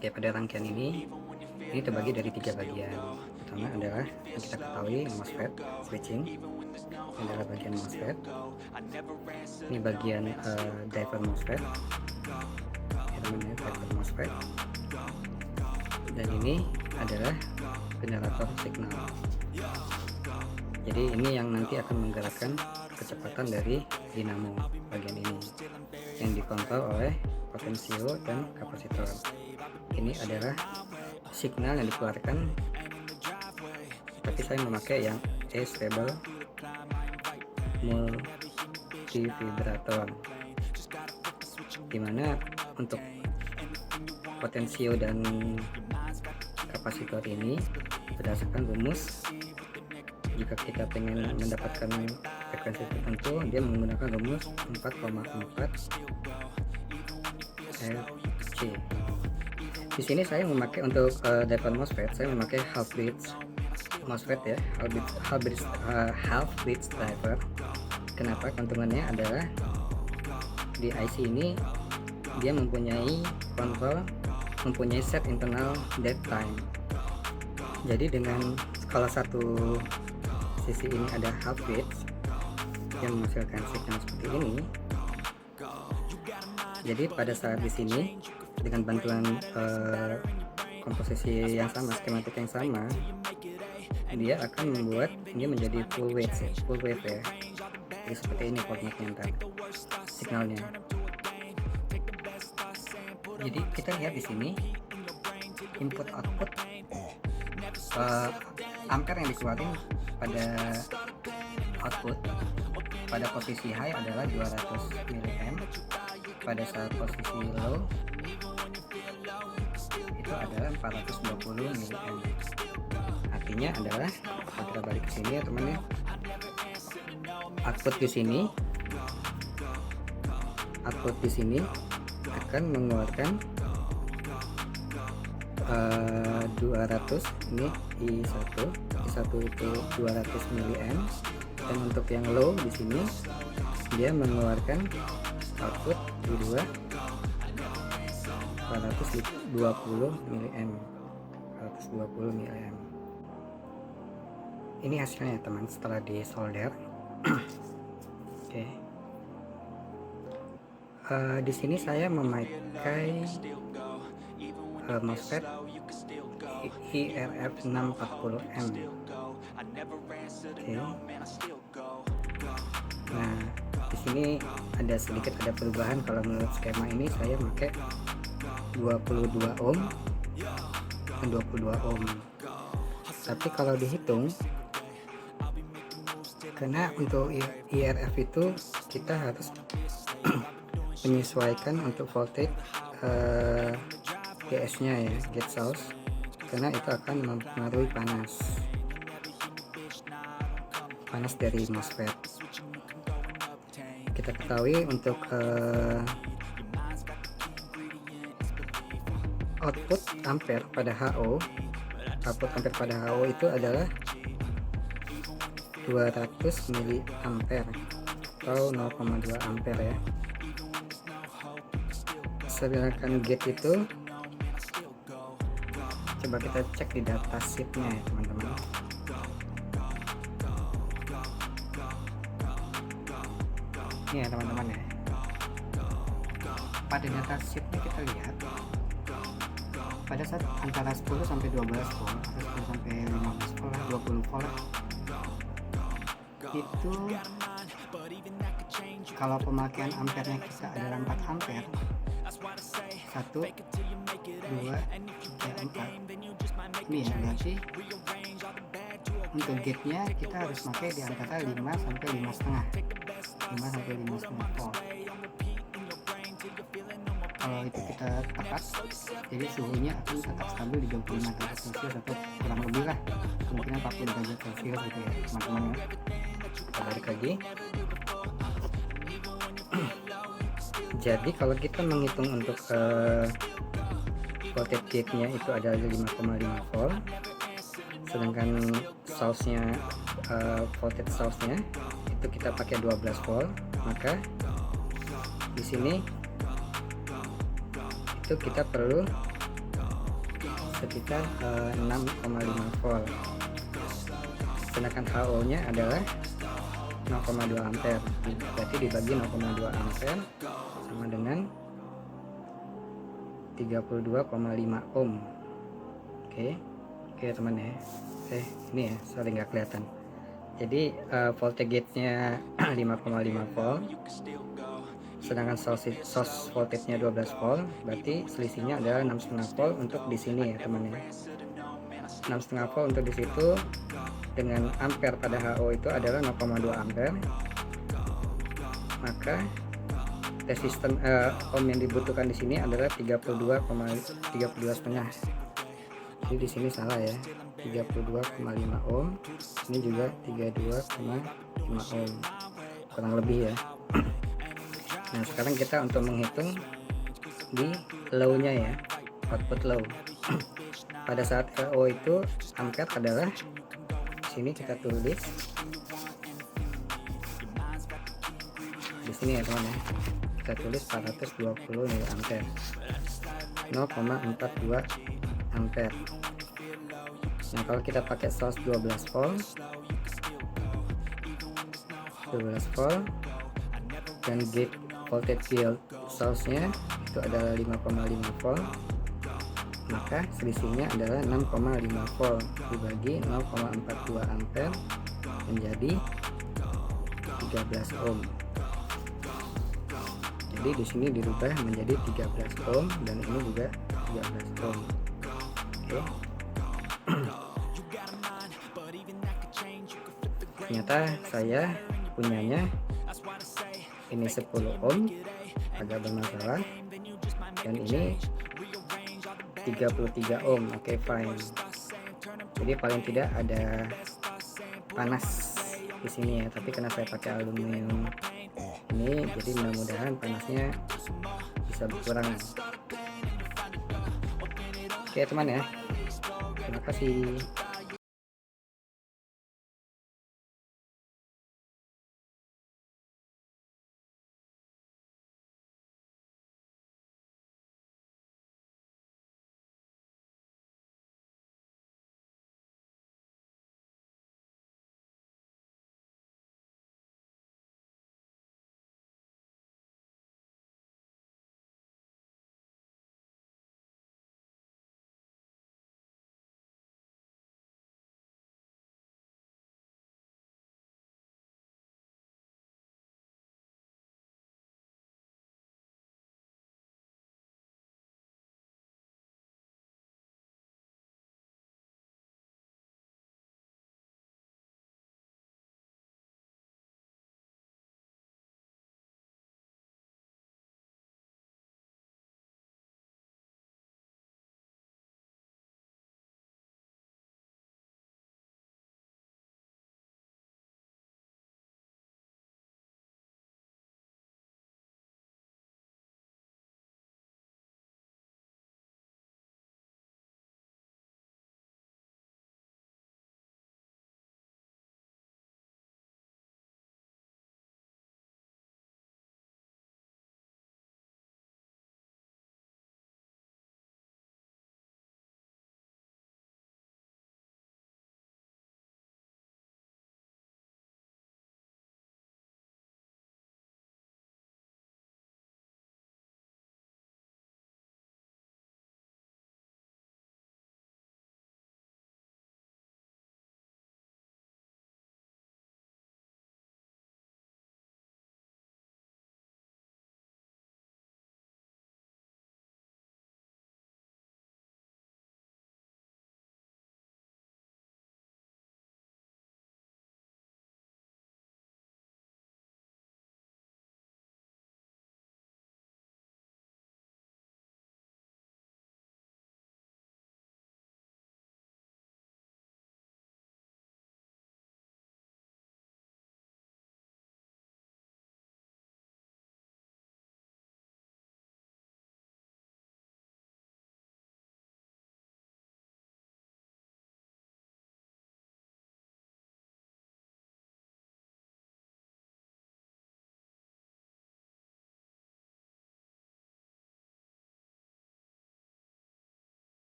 Oke, pada rangkaian ini terbagi dari 3 bagian. Pertama adalah yang kita ketahui MOSFET switching, ini adalah bagian MOSFET. Ini bagian driver MOSFET, ya teman-teman, driver MOSFET. Dan ini adalah generator signal. Jadi ini yang nanti akan menggerakkan kecepatan dari dinamo bagian ini, yang dikontrol oleh potensio dan kapasitor. Ini adalah signal yang dikeluarkan, tapi saya memakai yang A-stable multivibrator, dimana untuk potensio dan kapasitor ini berdasarkan rumus, jika kita pengen mendapatkan frekuensi tertentu, dia menggunakan rumus 4,4 Hz. Di sini saya memakai untuk driver MOSFET, saya memakai half bridge MOSFET ya, half bridge driver. Kenapa? Keuntungannya adalah di IC ini dia mempunyai kontrol, mempunyai set internal dead time. Jadi dengan kalau satu sisi ini ada half bridge yang menghasilkan signal seperti ini, jadi pada saat di sini dengan bantuan komposisi yang sama, skematik yang sama, dia akan membuat ini menjadi full wave ya. Jadi seperti ini formatnya ntar signalnya. Jadi kita lihat di sini input output ampere yang dikeluarin pada output pada posisi high adalah 200 mA, pada saat posisi low itu adalah 420 mA. Artinya adalah kalau kita balik ke sini ya teman ya, output di sini akan mengeluarkan 200, ini I1 itu 200 mA, dan untuk yang low di sini dia mengeluarkan output I2 420 mA. Ini hasilnya teman setelah di solder. Oke. Di sini saya memakai MOSFET IRF640M. Oke. Nah, di sini ada perubahan. Kalau menurut skema ini saya pakai 22 ohm dan 22 ohm. Tapi kalau dihitung, karena untuk IRF itu kita harus menyesuaikan untuk voltage GS nya ya, gate source, karena itu akan mempengaruhi panas dari MOSFET. Kita ketahui untuk output ampere pada HO, itu adalah 200 mA atau 0,2 ampere ya. Sedangkan gate itu, coba kita cek di datasheetnya ya teman-teman. Ini ya teman-teman ya, pada datasheetnya kita lihat pada saat antara 10 sampai 12 volt atau 10 sampai 15 volt, 20 volt itu kalau pemakaian ampernya kita adalah 4 ampere, 1, 2, 3, 4. Ini ya, berarti untuk gate nya kita harus pakai di antara 5 sampai 5,5 volt. Kalau itu kita tepat, jadi suhunya akan tetap stabil di 25 derajat celcius atau kurang lebih lah, kemungkinan 40 derajat celcius gitu ya teman-teman ya. Kita balik lagi. Jadi kalau kita menghitung untuk voltage gate nya itu adalah 5,5 volt, sedangkan source nya voltage source nya itu kita pakai 12 volt, maka di sini itu kita perlu sekitar 6,5 volt. Sedangkan HO nya adalah 0,2 ampere, berarti dibagi 0,2 ampere sama dengan 32,5 ohm. Oke teman ya. Ini ya, sorry nggak kelihatan. Jadi voltage gate-nya 5,5 volt, sedangkan source voltage-nya 12 volt, berarti selisihnya adalah 6,5 volt untuk di sini ya teman ya. 6,5 volt untuk di situ, dengan ampere pada HO itu adalah 0,2 ampere, maka resisten ohm yang dibutuhkan di sini adalah 32,5. Jadi di sini salah ya, 32,5 ohm, ini juga 32,5 ohm, kurang lebih ya. Nah sekarang kita untuk menghitung di low-nya ya, output low. Pada saat HO itu ampere adalah, sini kita tulis di sini ya teman ya, kita tulis 420 mA, 0,42 ampere. Nah kalau kita pakai source 12 volt dan gate voltage field source nya itu adalah 5,5 volt, maka selisihnya adalah 6,5 volt dibagi 0,42 ampere menjadi 13 ohm. Jadi di sini dirubah menjadi 13 ohm dan ini juga 13 ohm. Oke. Ternyata saya punyanya ini 10 ohm, agak bermasalah, dan ini 33 ohm. Oke, fine. Jadi paling tidak ada panas di sini ya, tapi karena saya pakai aluminium ini, jadi mudah-mudahan panasnya bisa berkurang. Oke teman ya, terima kasih.